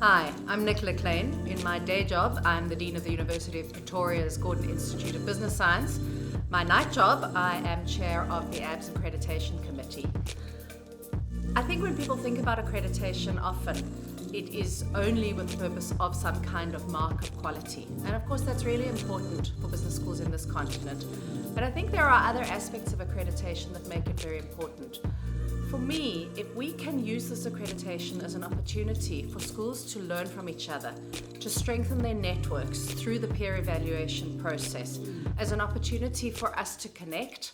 Hi, I'm Nicola Klein. In my day job, I'm the Dean of the University of Victoria's Gordon Institute of Business Science. My night job, I am Chair of the AABS Accreditation Committee. I think when people think about accreditation, often it is only with the purpose of some kind of mark of quality. And of course, that's really important for business schools in this continent. But I think there are other aspects of accreditation that make it very important. For me, if we can use this accreditation as an opportunity for schools to learn from each other, to strengthen their networks through the peer evaluation process, as an opportunity for us to connect,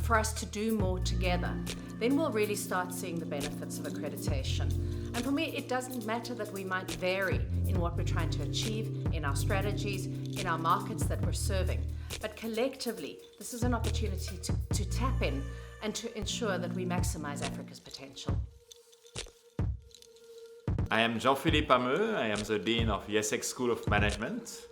for us to do more together, then we'll really start seeing the benefits of accreditation. And for me, it doesn't matter that we might vary in what we're trying to achieve, in our strategies, in our markets that we're serving. But collectively, this is an opportunity to tap in and to ensure that we maximize Africa's potential. I am Jean-Philippe Ameux. I am the Dean of the Essex School of Management.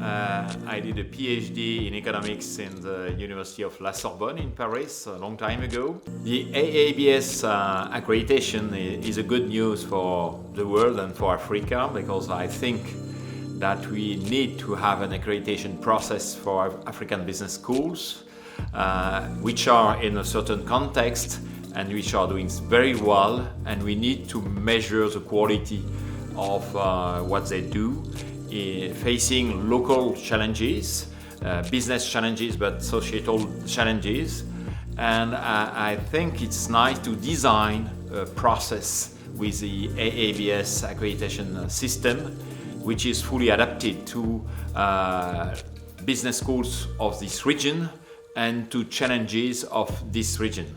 I did a PhD in economics in the University of La Sorbonne in Paris a long time ago. The AABS accreditation is a good news for the world and for Africa, because I think that we need to have an accreditation process for African business schools, which are in a certain context and which are doing very well, and we need to measure the quality of what they do, facing local challenges, business challenges, but societal challenges. And I think it's nice to design a process with the AABS accreditation system, which is fully adapted to business schools of this region and to challenges of this region.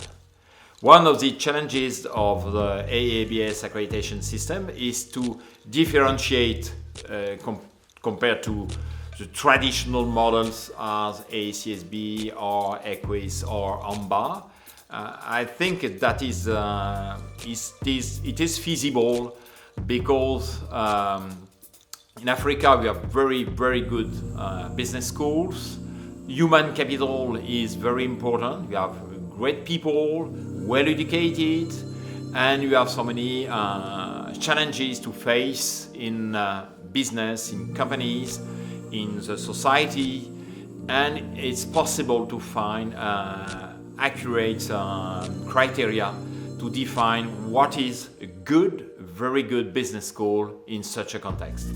One of the challenges of the AABS accreditation system is to differentiate compared to the traditional models as ACSB or EQUIS or AMBA. I think that it is feasible because in Africa we have very, very good business schools. Human capital is very important. We have great people, well educated, and you have so many challenges to face in business, in companies, in the society, and it's possible to find accurate criteria to define what is a good, very good business school in such a context.